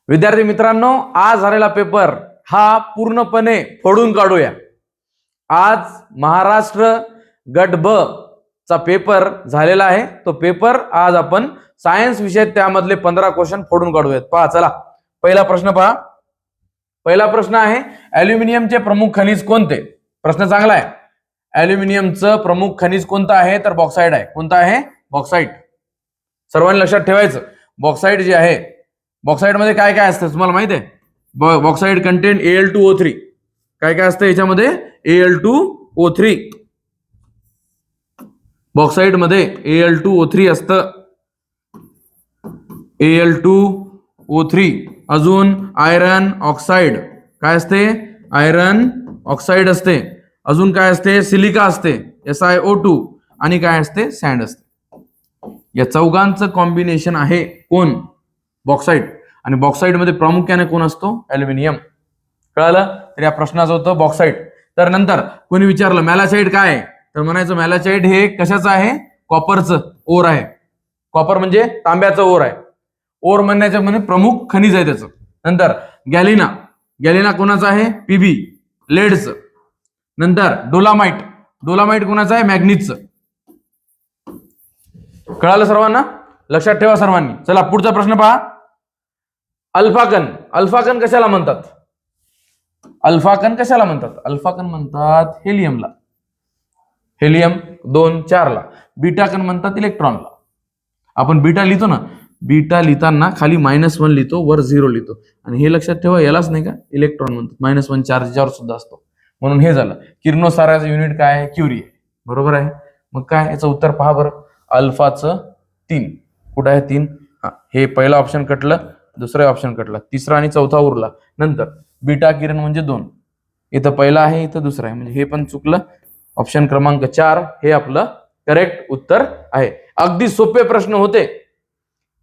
विद्यार्थी मित्रांनो, आज झालेला पेपर हा पूर्णपणे फोडून काढूया। आज महाराष्ट्र गट ब चा पेपर झालेला आहे। तो पेपर आज आपण सायन्स विषय त्यामधले 15 क्वेश्चन फोडून काढूयात। पहा, चला पहिला प्रश्न पहा। पहिला प्रश्न आहे, ॲल्युमिनियमचे प्रमुख खनिज कोणते? प्रश्न चांगला आहे। ॲल्युमिनियमचं प्रमुख खनिज कोणतं आहे? तर बॉक्साइट आहे। कोणतं आहे? बॉक्साइट। सर्वांनी लक्षात ठेवायचं, बॉक्साइट जे आहे, बॉक्साइट मध्ये काय काय असतं तुम्हाला माहिती आहे? Bauxite content Al2O3। काय काय असतं याच्यामध्ये? Al2O3। बॉक्साइट मध्ये Al2O3 असतं। Al2O3। अजून आयरन ऑक्साइड काय असते? आयरन ऑक्साइड असते। अजून काय असते? सिलिका असते SiO2। आणि काय असते? सँड असते। या चौघांचं कॉम्बिनेशन आहे कोण? बॉक्साइट। आणि बॉक्साइट मध्ये प्रामुख्याने कोण असतो? ॲल्युमिनियम। कळालं? तर या प्रश्नाचं होतं बॉक्साइट। तर नंतर कोणी विचारलं मॅलाचाइट काय आहे, तर म्हणायचं मॅलाचाइट हे कशाचं आहे? कॉपरचं ओर आहे। कॉपर म्हणजे तांब्याचं ओर आहे। ओर म्हणण्याचं म्हणजे प्रमुख खनिज आहे त्याचं। नंतर गॅलिना, गॅलिना कोणाचं आहे? पीबी लेडचं। नंतर डोलामाइट, डोलामाइट कोणाचं आहे? मॅग्नीजचं। कळालं सर्वांना? लक्षात ठेवा सर्वांनी। चला पुढचा प्रश्न पहा। अल्फाकण, अल्फाकण कशाला म्हणतात? अल्फाकण कशाला म्हणतात? अल्फाकण म्हणतात हेलियमला। हेलियम 2 4 ला। बीटाकण म्हणतात इलेक्ट्रॉनला। आपण बीटा लिहितो ना, बीटा लिहिताना खाली -1 लिहितो, वर 0 लिहितो। आणि हे लक्षात ठेवा, यालाच नाही का इलेक्ट्रॉन म्हणतात। -1 चार्ज याच्यावर सुद्धा असतो, म्हणून हे झालं। किरणोत्साराचं युनिट काय आहे? क्युरी आहे। बरोबर आहे। मग काय याचं उत्तर पहा बरं। अल्फाचं 3 कुठं आहे? 3। हे पहिला ऑप्शन कटलं, दुसरा ऑप्शन कटला, तिसरा आणि चौथा उरला। नंतर बीटा किरण म्हणजे 2, इथं पहिला आहे, इथं दुसरा आहे, म्हणजे हे पण चुकलं। ऑप्शन क्रमांक 4 हे आपलं करेक्ट उत्तर आहे। अगदी सोपे प्रश्न होते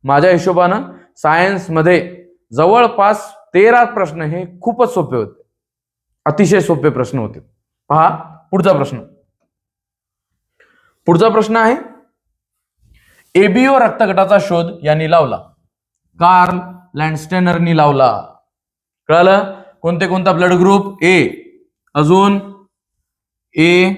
माझ्या हिशोबानं। सायन्स मध्ये जवळपास 13 प्रश्न हे खूपच सोपे होते, अतिशय सोपे प्रश्न होते। पहा पुढचा प्रश्न। पुढचा प्रश्न आहे, एबीओ रक्तगटाचा शोध यांनी लावला? कार्ल लँडस्टेनरनी लावला। कळालं? कोणते कोणता ब्लड ग्रुप? ए, अजून ए,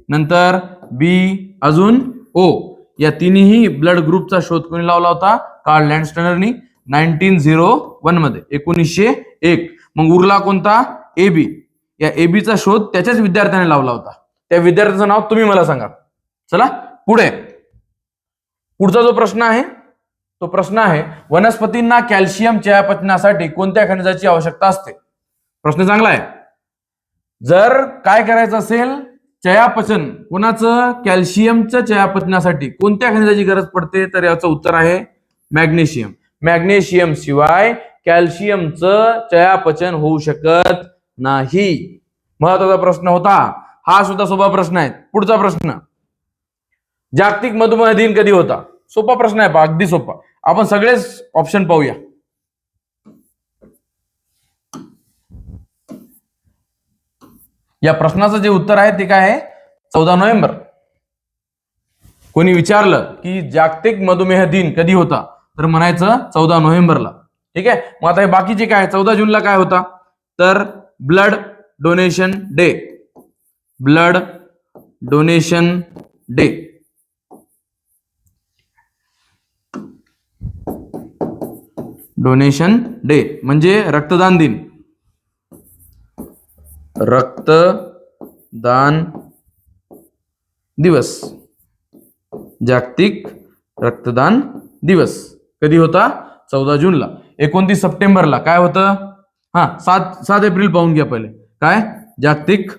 नंतर बी, अजून ओ। या तिन्ही ब्लड ग्रुपचा शोध कोणी लावला होता? कार्ल लँडस्टेनरनी 1901 मध्ये, 1901। मग उरला कोणता? एबी। या एबीचा शोध त्याच्याच विद्यार्थ्याने लावला होता। त्या विद्यार्थ्याचं नाव तुम्ही मला सांगा। चला पुढे। पुढचा जो प्रश्न आहे तो प्रश्न आहे, वनस्पतींना कॅल्शियम चयापचनासाठी कोणत्या खनिजाची आवश्यकता असते? प्रश्न चांगला आहे। जर काय करायचं असेल, चयापचन कोणाचं? कॅल्शियमचं चयापचनासाठी कोणत्या खनिजाची गरज पडते? तर याचं उत्तर आहे मॅग्नेशियम। मॅग्नेशियम शिवाय कॅल्शियमचं चयापचन होऊ शकत नाही। महत्वाचा प्रश्न होता हा, सुद्धा सोपा प्रश्न आहे। पुढचा प्रश्न, जागतिक मधुमेह दिन कधी होता? सोपा प्रश्न आहे, अगदी सोपा। आपण सगळेच ऑप्शन पाहूया। या प्रश्नाचं जे उत्तर आहे ते काय आहे? 14 नोव्हेंबर। कोणी विचारलं की जागतिक मधुमेह दिन कधी होता, तर म्हणायचं 14 नोव्हेंबरला। ठीक आहे। मग आता हे बाकीचे काय? 14 जूनला काय होता? तर blood donation day. Blood donation day. Donation day म्हणजे रक्तदान दिन। रक्तदान दिवस, जागतिक रक्तदान दिवस कधी होता? 14 जूनला। 29 सप्टेंबरला काय होतं? 7 एप्रिल पाहून घ्या पहिले। काय? जागतिक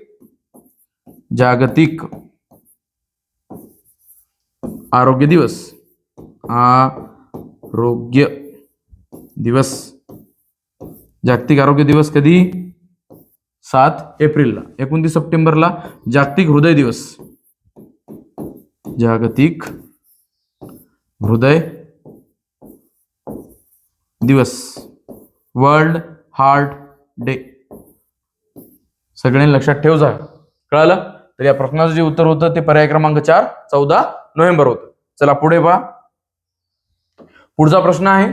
आरोग्य दिवस। आरोग्य दिवस, जागतिक आरोग्य दिवस कधी? 7 एप्रिलला। 29 सप्टेंबरला जागतिक हृदय दिवस। जागतिक हृदय दिवस, वर्ल्ड हार्ट डे। सगळ्यांनी लक्षात ठेव जा। कळालं? तर या प्रश्नाचं जे उत्तर होतं ते पर्याय क्रमांक 4 14 नोव्हेंबर होतं। चला पुढे पहा। पुढचा प्रश्न आहे,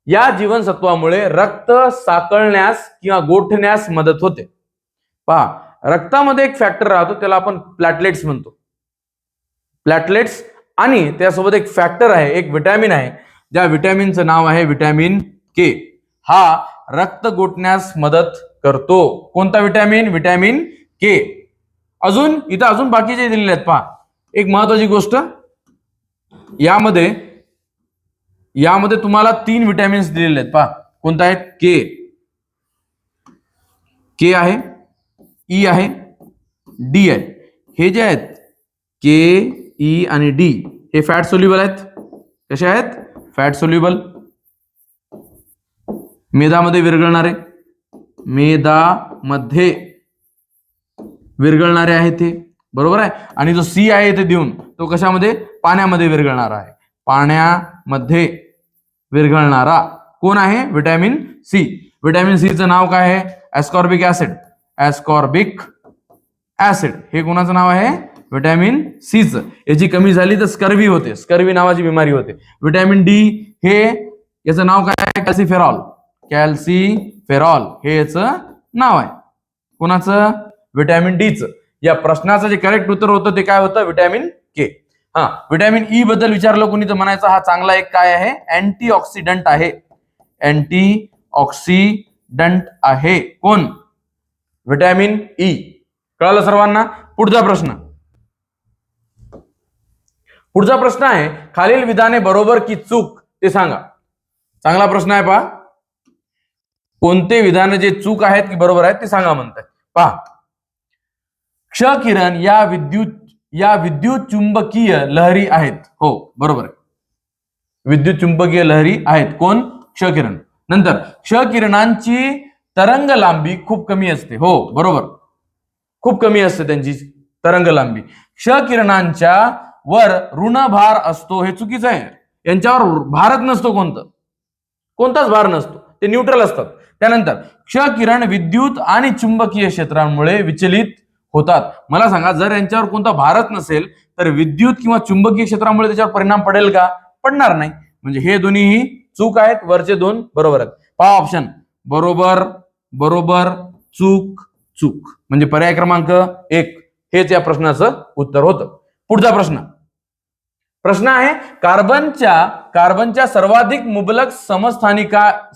या जीवनसत्वामुळे रक्त साकळण्यास किंवा गोठण्यास मदत होते. पहा, रक्तामध्ये एक फॅक्टर राहतो, त्याला आपण प्लॅटलेट्स म्हणतो. प्लॅटलेट्स आणि त्यासोबत एक फॅक्टर आहे, एक विटॅमिन आहे, ज्या विटॅमिनचं नाव आहे विटॅमिन के. हा रक्त गोठण्यास मदत करतो. कोणता विटॅमिन? विटॅमिन के. अजून बाकीचे दिलेले आहेत. पहा, एक महत्वाची गोष्ट, यामध्ये तुम्हाला 3 विटॅमिन्स दिलेले आहेत. पहा, कोणता आहेत? के आहे, ई आहे, डी आहे. हे जे आहेत के, ई आणि डी, हे फॅट सोल्युबल आहेत. कसे आहेत? Fat soluble. मेदामध्ये विरघळणारे आहे ते, बरोबर आहे. आणि जो सी आहे इथे देऊन, तो कशामध्ये? पाण्यामध्ये विरघळणारा आहे. पाण्यामध्ये विरघळणारा कोण आहे? Vitamin C. विटॅमिन सी चं नाव काय आहे? Ascorbic acid. एस्कॉर्बिक ऍसिड हे कोणाचं नाव आहे? विटॅमिन सी चं. याची कमी झाली तर स्कर्वी होते, स्कर्वी नावाची बिमारी होते. विटॅमिन डी हे याचं नाव काय आहे? कॅल्सिफेरॉल. कॅल्सिफेरॉल हे याचं नाव आहे. कोणाचं? विटॅमिन डी चं. या प्रश्नाचं जे करेक्ट उत्तर होतं ते काय होतं? विटॅमिन के. हा, विटॅमिन ई बद्दल विचारलं कोणी तर म्हणायचं हा चांगला एक काय आहे? अँटीऑक्सिडंट आहे. अँटीऑक्सिडंट आहे. कोण? Vitamin E. कळलं सर्वांना? पुढचा प्रश्न आहे, खालील विधाने बरोबर की चूक ते सांगा. चांगला प्रश्न आहे. पहा, कोणते विधान जे चूक आहेत की बरोबर आहेत ते सांगा म्हणतात. पहा, क्ष किरण या विद्युत चुंबकीय लहरी आहेत. हो, बरोबर आहे. विद्युत चुंबकीय लहरी आहेत. कोण? क्ष किरण. नंतर क्ष किरणांची तरंग लांबी खूप कमी असते. हो, बरोबर, खूप कमी असते त्यांची तरंग लांबी. क्ष किरणांच्या वर ऋण भार असतो, हे चुकीचं आहे. यांच्यावर भारच नसतो, कोणताच भार नसतो, ते न्यूट्रल असतात. त्यानंतर क्ष किरण विद्युत आणि चुंबकीय क्षेत्रांमुळे विचलित होतात. मला सांगा, जर यांच्यावर कोणता भारच नसेल तर विद्युत किंवा चुंबकीय क्षेत्रामुळे त्याच्यावर परिणाम पडेल का? पडणार नाही. म्हणजे हे दोन्हीही चूक आहेत. वरचे 2 बरोबर आहेत. पहा, ऑप्शन बरोबर, चूक, म्हणजे पर्याय क्रमांक 1 हेच या प्रश्नाचं उत्तर होतं. पुढचा प्रश्न आहे, कार्बनच्या सर्वाधिक मुबलक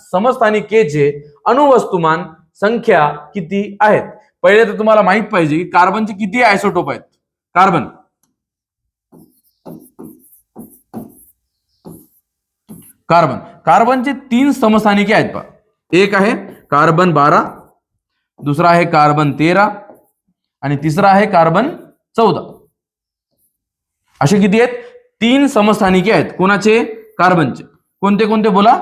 समस्थानिकेचे अणुवस्तुमान संख्या किती आहेत? पहिले तर तुम्हाला माहित पाहिजे की कार्बनचे किती आयसोटोप आहेत. कार्बनचे 3 समस्थानिके आहेत. पहा, एक आहे कार्बन 12, दुसरा आहे कार्बन 13 आणि तिसरा आहे कार्बन 14. असे किती आहेत? 3 समस्थानिके आहेत. कोणाचे? कार्बनचे. कोणते बोला?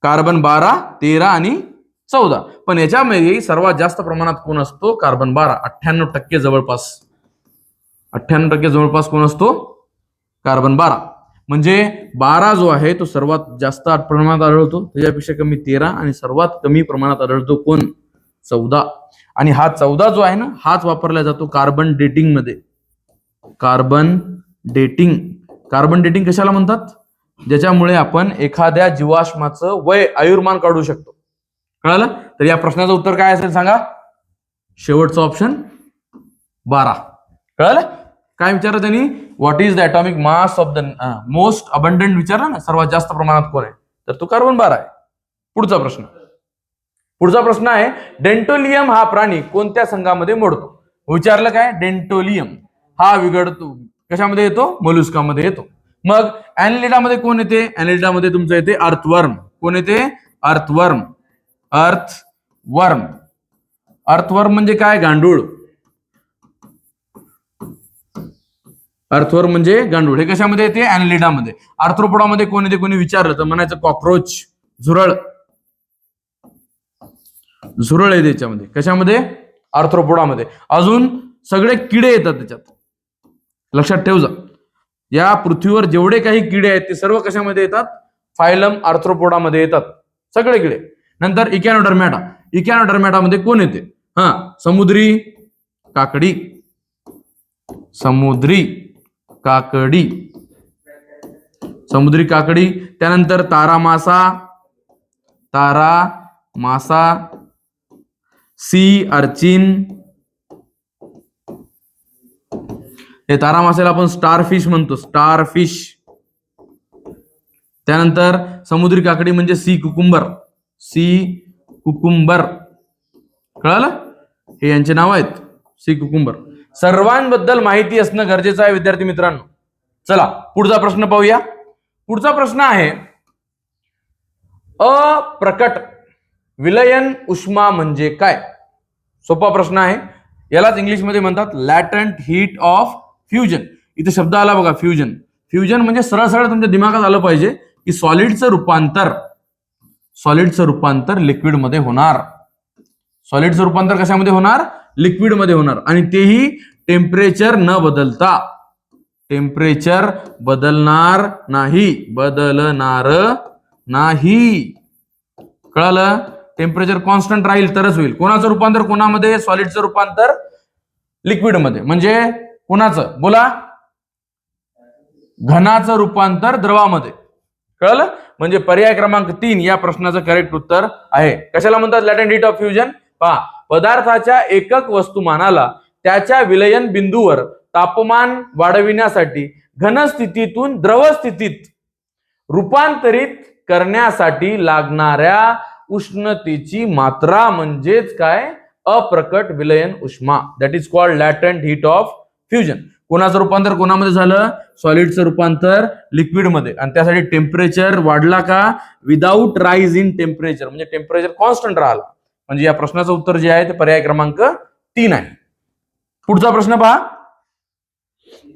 कार्बन 12, 13 आणि 14. पण याच्यामध्ये सर्वात जास्त प्रमाणात कोण असतो? कार्बन 12. 98% जवळपास कोण असतो? कार्बन 12. म्हणजे 12 जो आहे तो सर्वात जास्त प्रमाणात आढळतो, त्याच्यापेक्षा कमी 13 आणि सर्वात कमी प्रमाणात आढळतो कोण? 14. आणि हा 14 जो आहे ना, हाच वापरला जातो कार्बन डेटिंग मध्ये. कार्बन डेटिंग कशाला म्हणतात? ज्याच्यामुळे आपण एखाद्या जीवाश्माचं आयुर्मान काढू शकतो. कळलं? तर या प्रश्नाचं उत्तर काय असेल सांगा? शेवटचं ऑप्शन 12. कळलं? काय विचारलं त्यांनी? What is the atomic mass of the most abundant विचारलं ना, सर्वात जास्त प्रमाणात कोण आहे? तर तो कार्बन 12 आहे. पुढचा प्रश्न आहे, डेंटोलियम हा प्राणी कोणत्या संघामध्ये मोडतो? विचारलं काय? डेंटोलियम हा विघडतो कशामध्ये येतो? मोलुस्कामध्ये येतो. मग ॲनेलिडामध्ये कोण येते? ॲनेलिडामध्ये तुमचं येते अर्थवर्म. कोण येते? अर्थवर्म. अर्थवर्म म्हणजे काय? गांडूळ. अर्थवर्म म्हणजे गांडूळ. हे कशामध्ये येते? ॲनेलिडामध्ये. आर्थ्रोपोडामध्ये कोण येते? कोणी विचारलं तर म्हणायचं कॉकरोच, झुरळ आहे त्याच्यामध्ये. कशामध्ये? आर्थ्रोपोडामध्ये. अजून सगळे किडे येतात त्याच्यात. लक्षात ठेव जा, या पृथ्वीवर जेवढे काही किडे आहेत ते सर्व कशामध्ये येतात? फायलम आर्थ्रोपोडामध्ये येतात सगळे किडे. नंतर इकॅनोडर्मॅटामध्ये कोण येते? समुद्री काकडी. समुद्री काकडी, त्यानंतर तारा मासा, सी अर्चिन, हे तारा मासेला आपण स्टारफिश म्हणतो, स्टारफिश. त्यानंतर समुद्री काकडी म्हणजे सी कुकुंबर, कळलं? हे यांचे नाव आहेत, सी कुकुंबर. सर्वांबद्दल माहिती असणं गरजेचं आहे विद्यार्थी मित्रांनो. चला पुढचा प्रश्न पाहूया. पुढचा प्रश्न आहे, अप्रकट विलयन उष्मा म्हणजे काय? सोपा प्रश्न आहे. यालाच इंग्लिशमध्ये म्हणतात लॅटंट हीट ऑफ फ्युजन. इथे शब्द आला बघा, फ्युजन. फ्युजन म्हणजे सरळ सरळ तुमच्या दिमागात आलं पाहिजे की सॉलिडचं रूपांतर लिक्विडमध्ये होणार. सॉलिडचं रूपांतर कशामध्ये होणार? लिक्विडमध्ये होणार, आणि तेही टेम्परेचर न बदलता. टेम्परेचर बदलणार नाही. कळलं? टेम्परेचर कॉन्स्टंट राहील तरच होईल. कोणाचं रूपांतर कोणामध्ये? सॉलिडचं रूपांतर लिक्विडमध्ये. म्हणजे कोणाचं? बोला. घनाचं रूपांतर द्रवामध्ये. कळलं? म्हणजे पर्याय क्रमांक 3 या प्रश्नाचं करेक्ट उत्तर आहे. कशाला म्हणतात लॅटेंट हीट ऑफ फ्युजन? पहा, पदार्थाच्या एकक वस्तुमानाला त्याच्या विलयन बिंदूवर तापमान वाढविण्यासाठी घनस्थितीतून द्रवस्थितीत रूपांतरित करण्यासाठी लागणाऱ्या उष्णतेची मात्रा म्हणजेच काय? अप्रकट विलयन उष्मा. That is called latent heat of fusion. कोणाचं रूपांतर कोणामध्ये झालं? सॉलिडचं रूपांतर लिक्विडमध्ये, आणि त्यासाठी टेम्परेचर वाढला का? विदाऊट राईज इन टेम्परेचर, म्हणजे टेम्परेचर कॉन्स्टंट राहिला. म्हणजे या प्रश्नाचं उत्तर जे आहे ते पर्याय क्रमांक 3 आहे. पुढचा प्रश्न पहा.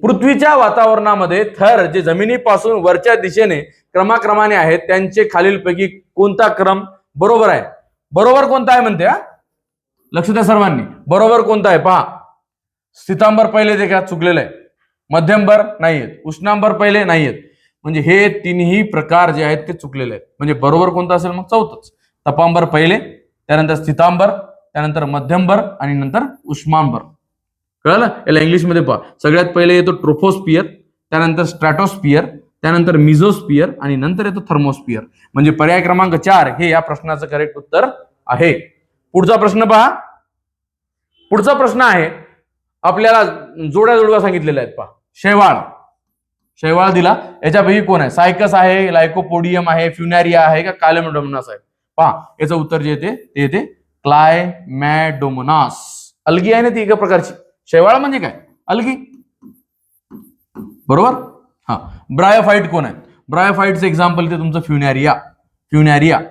पृथ्वीच्या वातावरणामध्ये थर जे जमिनीपासून वरच्या दिशेने क्रमाक्रमाने आहेत त्यांचे खालीलपैकी कोणता क्रम बरोबर आहे? बरोबर कोणता आहे म्हणते? लक्ष द्या सर्वांनी. बरोबर कोणता आहे पहा. स्थितांबर पहिले ते का चुकलेलं आहे, मध्यमभर नाहीयेत, उष्णांबर पहिले नाहीयेत, म्हणजे हे तिन्ही प्रकार जे आहेत ते चुकलेले आहेत. म्हणजे बरोबर कोणता असेल? मग चौथंच. तपांबर पहिले, त्यानंतर स्थितांबर, त्यानंतर मध्यमभर आणि नंतर उष्मांबर. कळलं? याला इंग्लिशमध्ये पहा. सगळ्यात पहिले येतो ट्रोपोस्फियर, त्यानंतर स्ट्रॅटोस्फियर, त्यानंतर मिझोस्फियर आणि नंतर येतो थर्मोस्फियर. म्हणजे पर्याय क्रमांक 4 हे या प्रश्नाचं करेक्ट उत्तर आहे. पुढचा प्रश्न पहा. पुढचा प्रश्न आहे, आपल्याला जोड्या सांगितलेल्या आहेत पहा. शैवाळ दिला, याच्यापैकी कोण आहे? सायकस आहे, लायकोपोडियम आहे, फ्युनॅरिया आहे का कालेमॅडोमोनास आहे? पहा, याचं उत्तर जे येते ते येते क्लायमॅडोमोनास. अलगी आहे ना ती एका प्रकारची. शैवाळ म्हणजे काय? अलगी. बरोबर. हा. ब्रायोफाइट कोण आहे? ब्रायोफाइटचं एक्झाम्पल ते तुमचं फ्युनॅरिया.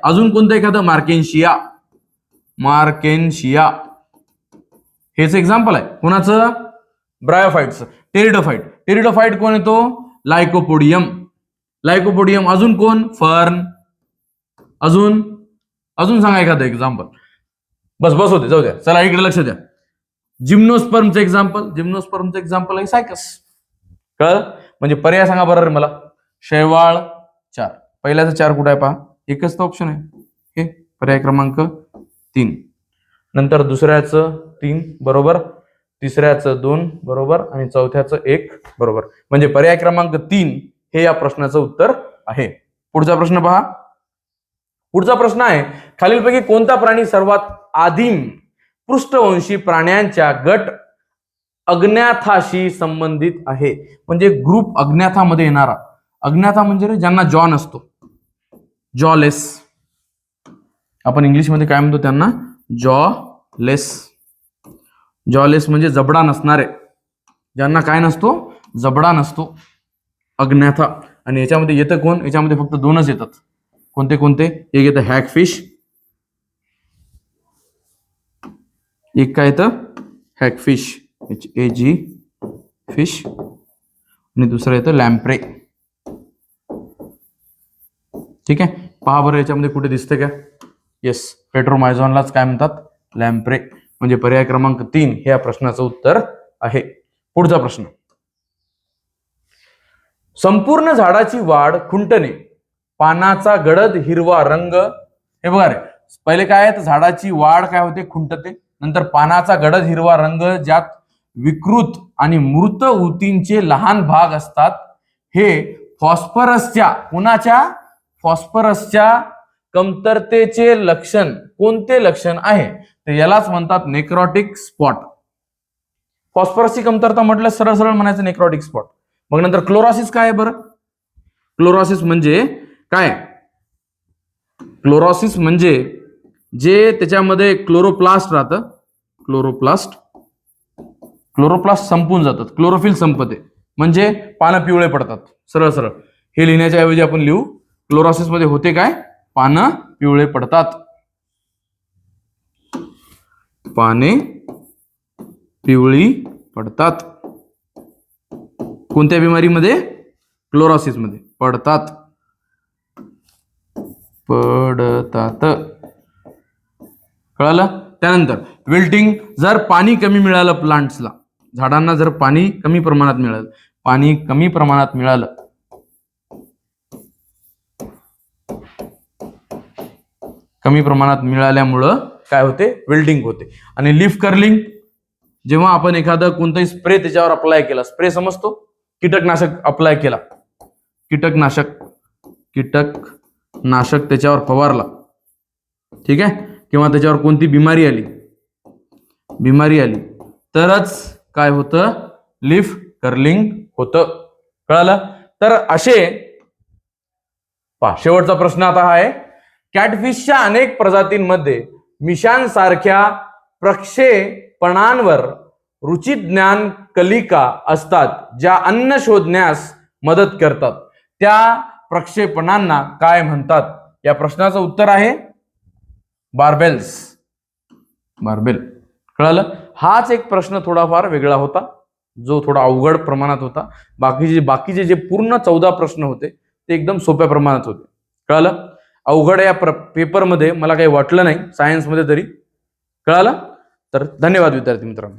अजून कोणतं एखादं? मार्केन्शिया. हेच एक्झाम्पल आहे कोणाचं? ब्रायोफाइटचं. टेरिडोफाइट कोण येतो? लायकोपोडियम. अजून कोण? फर्न. अजून सांगा एखादं एक्झाम्पल. बस होते, जाऊ द्या. चला इकडे लक्ष द्या. जिम्नोस्पर्मचं एक्झाम्पल आहे सायकस. कळलं? म्हणजे पर्याय सांगा बरं मला. शैवाळ 4, पहिल्याचं 4 कुठे आहे पहा? एकच तर ऑप्शन आहे हे, पर्याय क्रमांक 3. नंतर दुसऱ्याचं 3 बरोबर, तिसऱ्याचं 2 बरोबर आणि चौथ्याचं 1 बरोबर. म्हणजे पर्याय क्रमांक 3 हे या प्रश्नाचं उत्तर आहे. पुढचा प्रश्न पहा. पुढचा प्रश्न आहे, खालीलपैकी कोणता प्राणी सर्वात आदिम पृष्ठवंशी प्राण्यांच्या गट अज्ञाथाशी संबंधित आहे? म्हणजे ग्रुप अज्ञाथामध्ये येणारा. अज्ञाथा म्हणजे ज्यांना जॉ नसतो, जॉलेस. आपण इंग्लिशमध्ये काय म्हणतो त्यांना? जॉलेस म्हणजे जबडा नसणारे, ज्यांना काय नसतो? जबडा नसतो, अज्ञाथा. आणि याच्यामध्ये येतं कोण? याच्यामध्ये फक्त 2च येतात. कोणते? एक येतं हॅगफिश, एक काय येतं? हॅगफिश, HAG फिश, आणि दुसरं येतं लॅम्प्रे. ठीक आहे. पहा बरं याच्यामध्ये कुठे दिसते का? येस, पेट्रोमायझॉनलाच काय म्हणतात? लॅम्प्रे. म्हणजे पर्याय क्रमांक 3 हे या प्रश्नाचं उत्तर आहे. पुढचा प्रश्न. संपूर्ण झाडाची वाढ खुंटणे, पानाचा गडद हिरवा रंग. हे बघा रे, पहिले काय आहे? झाडाची वाढ काय होते? खुंटते. नंतर पानाचा गडद हिरवा रंग, ज्यात विकृत आणि मृत ऊतींचे लहान भाग असतात, हे फॉस्फरसच्या कमतरतेचे लक्षण कोणते लक्षण आहे, तर यालाच म्हणतात नेक्रोटिक स्पॉट. फॉस्फरसची कमतरता म्हटलं सरळ सरळ म्हणायचं नेक्रोटिक स्पॉट. मग नंतर क्लोरोसिस काय आहे बरं? क्लोरोसिस म्हणजे काय? क्लोरोसिस म्हणजे जे त्याच्यामध्ये क्लोरोप्लास्ट राहतं, क्लोरोप्लास्ट संपून जातात, क्लोरोफिल संपते, म्हणजे पानं पिवळे पडतात. सरळ सरळ हे लिहिण्याच्या ऐवजी आपण लिहू क्लोरोसिस मध्ये होते काय? पानं पिवळे पडतात, पाने पिवळी पडतात. कोणत्या बिमारीमध्ये? क्लोरोसिस मध्ये पडतात. कळालं? त्यानंतर विल्टिंग, जर पाणी कमी मिळालं प्लांट्सला, झाडांना जर पाणी कमी प्रमाणात मिळालं, कमी प्रमाणात मिळाल्यामुळं काय होते? विल्टिंग होते. आणि लीफ कर्लिंग, जेव्हा आपण एखादं कोणताही स्प्रे त्याच्यावर अप्लाय केला, स्प्रे समजतो, कीटकनाशक अप्लाय केला, कीटकनाशक त्याच्यावर फवारला, ठीक आहे, किंवा त्याच्यावर कोणती बिमारी आली तरच काय होतं? लीफ कर्लिंग होतं. कळालं? तर असे शेवटचा प्रश्न आता आहे, कॅटफिशच्या अनेक प्रजातींमध्ये मिशांसारख्या प्रक्षेपणांवर रुचिज्ञान कलिका असतात ज्या अन्न शोधण्यास मदत करतात. त्या प्रक्षेपणांना काय म्हणतात? या प्रश्नाचं उत्तर आहे बार्बेल. कळालं? हाच एक प्रश्न थोडाफार वेगळा होता, जो थोडा अवघड प्रमाणात होता. बाकीचे जे पूर्ण 14 प्रश्न होते ते एकदम सोप्या प्रमाणात होते. कळालं? अवघड या पेपरमध्ये मला काही वाटलं नाही, सायन्समध्ये तरी. कळालं? तर धन्यवाद विद्यार्थी मित्रांनो.